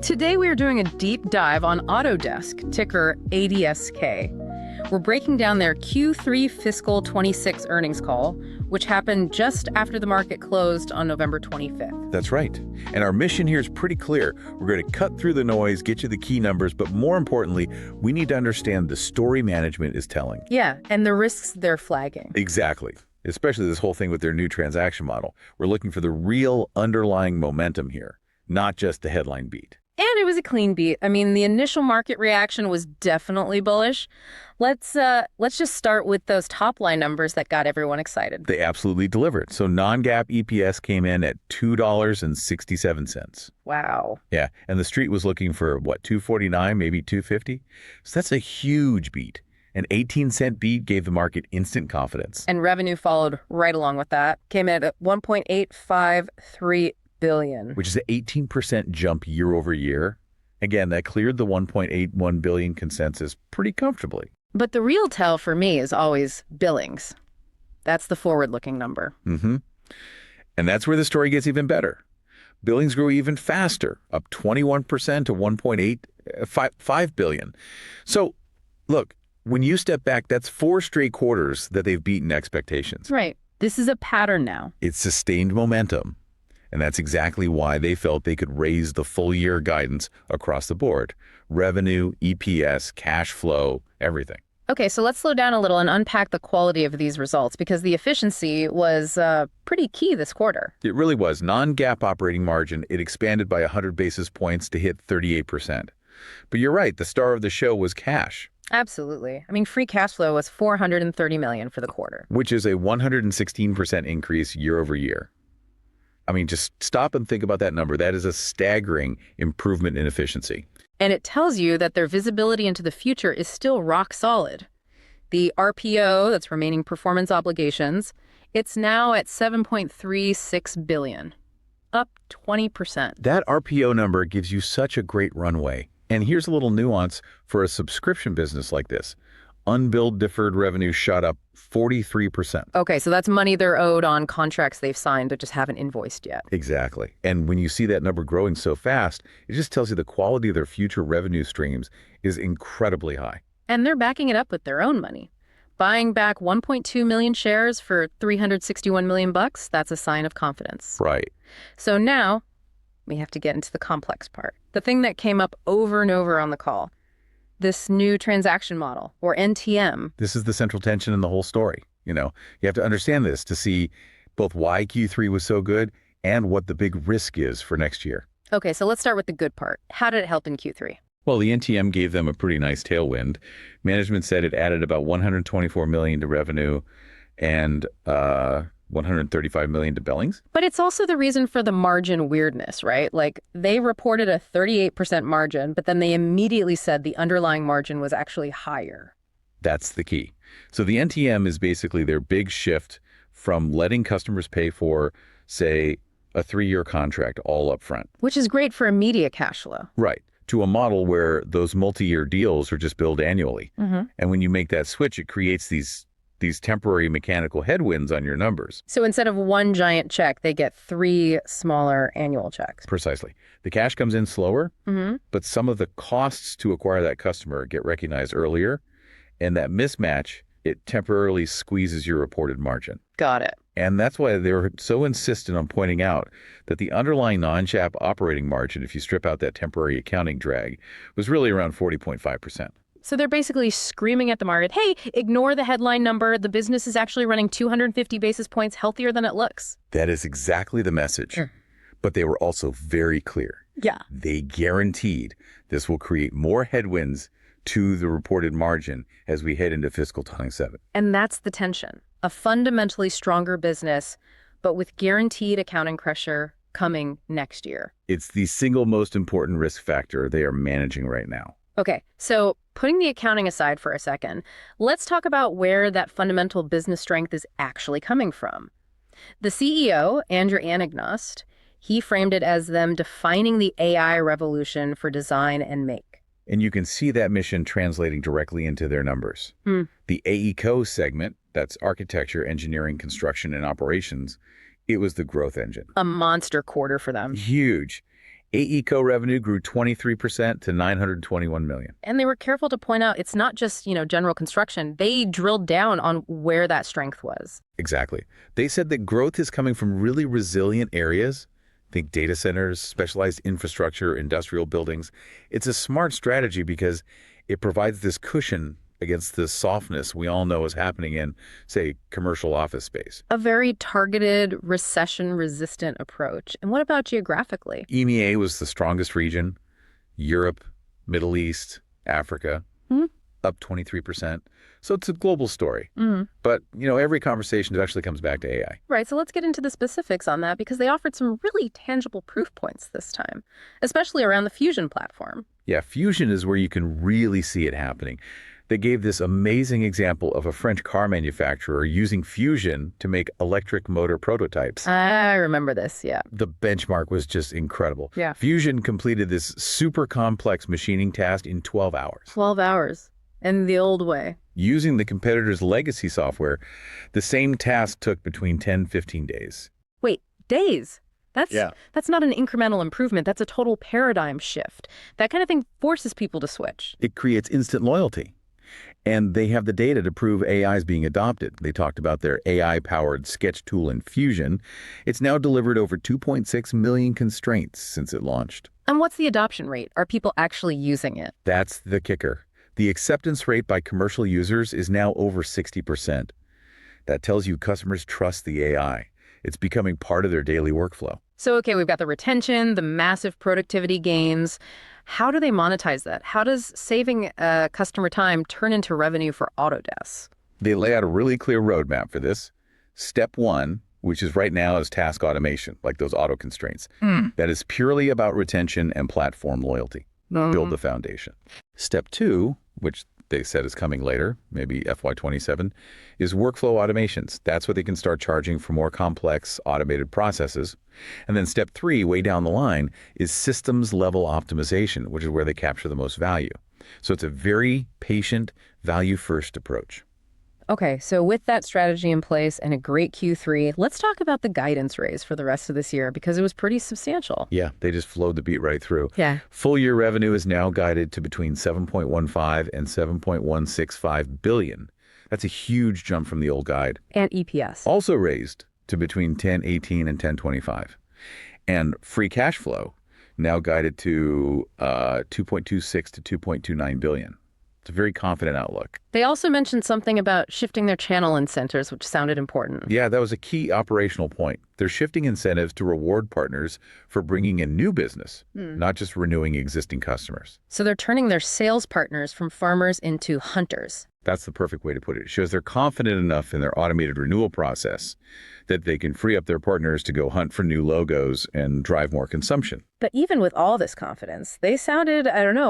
Today we are doing a deep dive on Autodesk, ticker ADSK. We're breaking down their Q3 fiscal 26 earnings call, which happened just after the market closed on November 25th. That's right. And our mission here is pretty clear. We're going to cut through the noise, get you the key numbers, but more importantly, we need to understand the story management is telling. Yeah, and the risks they're flagging. Exactly. Especially this whole thing with their new transaction model. We're looking for the real underlying momentum here, not just the headline beat. And it was a clean beat. I mean, the initial market reaction was definitely bullish. Let's just start with those top-line numbers that got everyone excited. They absolutely delivered. So non-GAAP EPS came in at $2.67. Wow. Yeah, and the street was looking for, what, $2.49, maybe $2.50? So that's a huge beat. An 18-cent beat gave the market instant confidence. And revenue followed right along with that. Came in at $1.853 billion. Which is an 18% jump year over year. Again, that cleared the $1.81 billion consensus pretty comfortably. But the real tell for me is always billings. That's the forward-looking number. Mm-hmm. And that's where the story gets even better. Billings grew even faster, up 21% to $1.855 billion. So, look, when you step back, that's 4 straight quarters that they've beaten expectations. Right. This is a pattern now. It's sustained momentum. And that's exactly why they felt they could raise the full year guidance across the board. Revenue, EPS, cash flow, everything. Okay, so let's slow down a little and unpack the quality of these results, because the efficiency was pretty key this quarter. It really was. Non-GAAP operating margin, it expanded by 100 basis points to hit 38%. But you're right, the star of the show was cash. Absolutely. I mean, free cash flow was $430 million for the quarter. Which is a 116% increase year over year. I mean, just stop and think about that number. That is a staggering improvement in efficiency. And it tells you that their visibility into the future is still rock solid. The RPO, that's remaining performance obligations, it's now at $7.36 billion, up 20%. That RPO number gives you such a great runway. And here's a little nuance for a subscription business like this. Unbilled deferred revenue shot up 43%. Okay, so that's money they're owed on contracts they've signed but just haven't invoiced yet. Exactly. And when you see that number growing so fast, it just tells you the quality of their future revenue streams is incredibly high. And they're backing it up with their own money. Buying back 1.2 million shares for $361 million, that's a sign of confidence. Right. So now we have to get into the complex part. The thing that came up over and over on the call. This new transaction model, or NTM. This is the central tension in the whole story. You know, you have to understand this to see both why Q3 was so good and what the big risk is for next year. Okay, so let's start with the good part. How did it help in Q3? Well, the NTM gave them a pretty nice tailwind. Management said it added about $124 million to revenue and $135 million to billings. But it's also the reason for the margin weirdness, right? Like, they reported a 38% margin, but then they immediately said the underlying margin was actually higher. That's the key. So the NTM is basically their big shift from letting customers pay for, say, a 3-year contract all up front. Which is great for immediate cash flow. Right. To a model where those multi-year deals are just billed annually. Mm-hmm. And when you make that switch, it creates these temporary mechanical headwinds on your numbers. So instead of one giant check, they get 3 smaller annual checks. Precisely. The cash comes in slower, but some of the costs to acquire that customer get recognized earlier, and that mismatch, it temporarily squeezes your reported margin. Got it. And that's why they were so insistent on pointing out that the underlying non-GAAP operating margin, if you strip out that temporary accounting drag, was really around 40.5%. So they're basically screaming at the market, hey, ignore the headline number. The business is actually running 250 basis points healthier than it looks. That is exactly the message. But they were also very clear. Yeah. They guaranteed this will create more headwinds to the reported margin as we head into fiscal 27. And that's the tension. A fundamentally stronger business, but with guaranteed accounting pressure coming next year. It's the single most important risk factor they are managing right now. Okay, so putting the accounting aside for a second, let's talk about where that fundamental business strength is actually coming from. The CEO, Andrew Anagnost, he framed it as them defining the AI revolution for design and make. And you can see that mission translating directly into their numbers. The AECO segment, that's architecture, engineering, construction, and operations, it was the growth engine. A monster quarter for them. Huge. AECO revenue grew 23% to $921 million. And they were careful to point out it's not just, general construction. They drilled down on where that strength was. Exactly. They said that growth is coming from really resilient areas. Think data centers, specialized infrastructure, industrial buildings. It's a smart strategy because it provides this cushion against the softness we all know is happening in, say, commercial office space. A very targeted, recession-resistant approach. And what about geographically? EMEA was the strongest region. Europe, Middle East, Africa, up 23%. So it's a global story. But, every conversation eventually comes back to AI. Right, so let's get into the specifics on that because they offered some really tangible proof points this time, especially around the Fusion platform. Yeah, Fusion is where you can really see it happening. They gave this amazing example of a French car manufacturer using Fusion to make electric motor prototypes. I remember this, yeah. The benchmark was just incredible. Yeah. Fusion completed this super complex machining task in 12 hours. 12 hours. In the old way. Using the competitor's legacy software, the same task took between 10 and 15 days. Wait, days? That's not an incremental improvement. That's a total paradigm shift. That kind of thing forces people to switch. It creates instant loyalty. And they have the data to prove AI is being adopted. They talked about their AI-powered sketch tool in Fusion. It's now delivered over 2.6 million constraints since it launched. And what's the adoption rate? Are people actually using it? That's the kicker. The acceptance rate by commercial users is now over 60%. That tells you customers trust the AI. It's becoming part of their daily workflow. So, okay, we've got the retention, the massive productivity gains. How do they monetize that? How does saving customer time turn into revenue for Autodesk? They lay out a really clear roadmap for this. Step 1, which is right now, is task automation, like those auto constraints. That is purely about retention and platform loyalty. Build the foundation. Step 2, which they said is coming later, maybe FY27, is workflow automations. That's what they can start charging for more complex automated processes. And then step 3, way down the line, is systems level optimization, which is where they capture the most value. So it's a very patient, value-first approach. Okay, so with that strategy in place and a great Q3, let's talk about the guidance raise for the rest of this year because it was pretty substantial. Yeah, they just flowed the beat right through. Yeah. Full year revenue is now guided to between 7.15 and 7.165 billion. That's a huge jump from the old guide. And EPS. Also raised to between 10.18 and 10.25. And free cash flow now guided to 2.26 to 2.29 billion. It's a very confident outlook. They also mentioned something about shifting their channel incentives, which sounded important. Yeah, that was a key operational point. They're shifting incentives to reward partners for bringing in new business, not just renewing existing customers. So they're turning their sales partners from farmers into hunters. That's the perfect way to put it. It shows they're confident enough in their automated renewal process that they can free up their partners to go hunt for new logos and drive more consumption. But even with all this confidence, they sounded,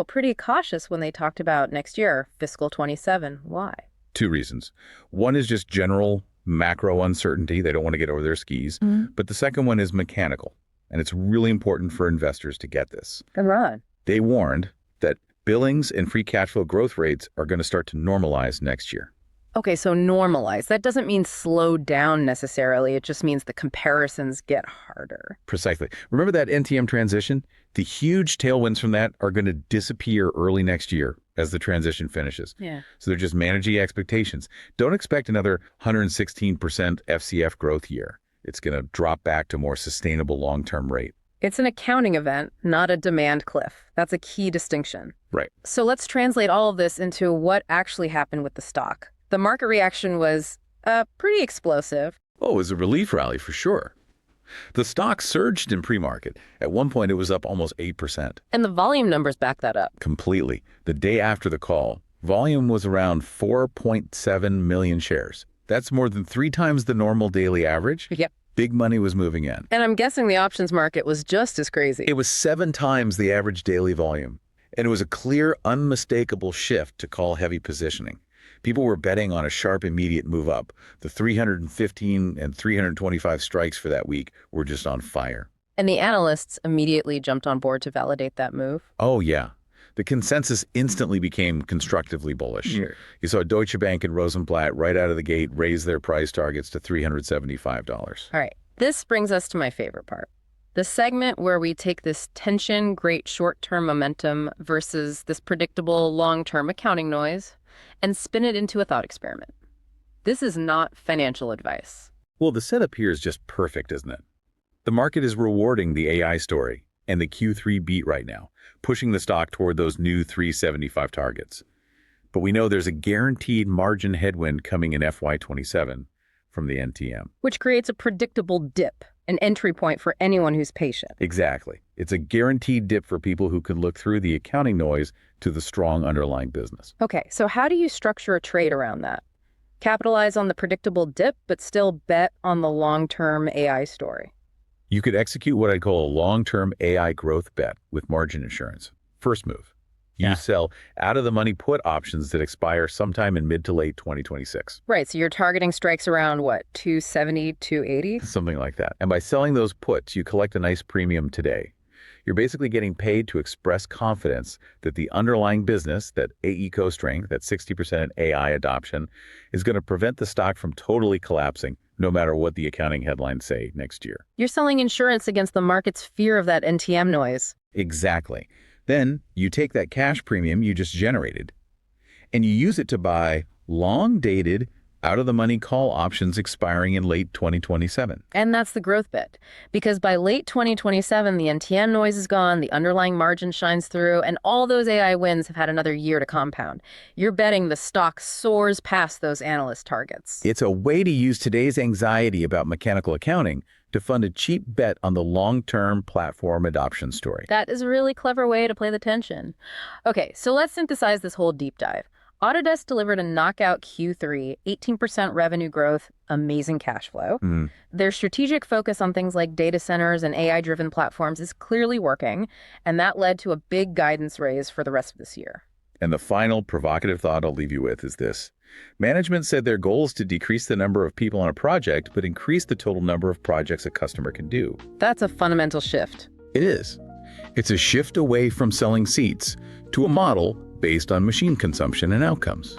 pretty cautious when they talked about next year, fiscal 27. Why? 2 reasons. One is just general macro uncertainty. They don't want to get over their skis. But the second one is mechanical. And it's really important for investors to get this. Come on. They warned that billings and free cash flow growth rates are going to start to normalize next year. Okay, so normalize. That doesn't mean slow down necessarily. It just means the comparisons get harder. Precisely. Remember that NTM transition? The huge tailwinds from that are going to disappear early next year as the transition finishes. Yeah. So they're just managing expectations. Don't expect another 116% FCF growth year. It's going to drop back to a more sustainable long-term rate. It's an accounting event, not a demand cliff. That's a key distinction. Right. So let's translate all of this into what actually happened with the stock. The market reaction was pretty explosive. Oh, it was a relief rally for sure. The stock surged in pre-market. At one point, it was up almost 8%. And the volume numbers back that up. Completely. The day after the call, volume was around 4.7 million shares. That's more than 3 times the normal daily average. Yep. Big money was moving in. And I'm guessing the options market was just as crazy. It was 7 times the average daily volume. And it was a clear, unmistakable shift to call heavy positioning. People were betting on a sharp, immediate move up. The 315 and 325 strikes for that week were just on fire. And the analysts immediately jumped on board to validate that move. Oh, yeah. The consensus instantly became constructively bullish. Yeah. You saw Deutsche Bank and Rosenblatt right out of the gate raise their price targets to $375. All right. This brings us to my favorite part. The segment where we take this tension, great short-term momentum versus this predictable long-term accounting noise and spin it into a thought experiment. This is not financial advice. Well, the setup here is just perfect, isn't it? The market is rewarding the AI story and the Q3 beat right now, pushing the stock toward those new 375 targets. But we know there's a guaranteed margin headwind coming in FY27 from the NTM. Which creates a predictable dip, an entry point for anyone who's patient. Exactly. It's a guaranteed dip for people who can look through the accounting noise to the strong underlying business. Okay, so how do you structure a trade around that? Capitalize on the predictable dip, but still bet on the long-term AI story. You could execute what I'd call a long-term AI growth bet with margin insurance. First move. You sell out-of-the-money put options that expire sometime in mid to late 2026. Right, so you're targeting strikes around, what, 270, 280? Something like that. And by selling those puts, you collect a nice premium today. You're basically getting paid to express confidence that the underlying business, that AECO strength, that 60% AI adoption, is going to prevent the stock from totally collapsing, no matter what the accounting headlines say next year. You're selling insurance against the market's fear of that NTM noise. Exactly. Then you take that cash premium you just generated, and you use it to buy long-dated, out-of-the-money call options expiring in late 2027. And that's the growth bet. Because by late 2027, the NTM noise is gone, the underlying margin shines through, and all those AI wins have had another year to compound. You're betting the stock soars past those analyst targets. It's a way to use today's anxiety about mechanical accounting to fund a cheap bet on the long-term platform adoption story. That is a really clever way to play the tension. Okay, so let's synthesize this whole deep dive. Autodesk delivered a knockout Q3, 18% revenue growth, amazing cash flow. Their strategic focus on things like data centers and AI-driven platforms is clearly working, and that led to a big guidance raise for the rest of this year. And the final provocative thought I'll leave you with is this. Management said their goal is to decrease the number of people on a project, but increase the total number of projects a customer can do. That's a fundamental shift. It is. It's a shift away from selling seats to a model based on machine consumption and outcomes.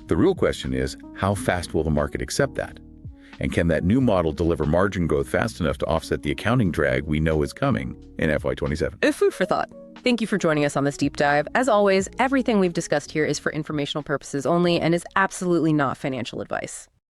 The real question is, how fast will the market accept that? And can that new model deliver margin growth fast enough to offset the accounting drag we know is coming in FY27? Food for thought. Thank you for joining us on this deep dive. As always, everything we've discussed here is for informational purposes only and is absolutely not financial advice.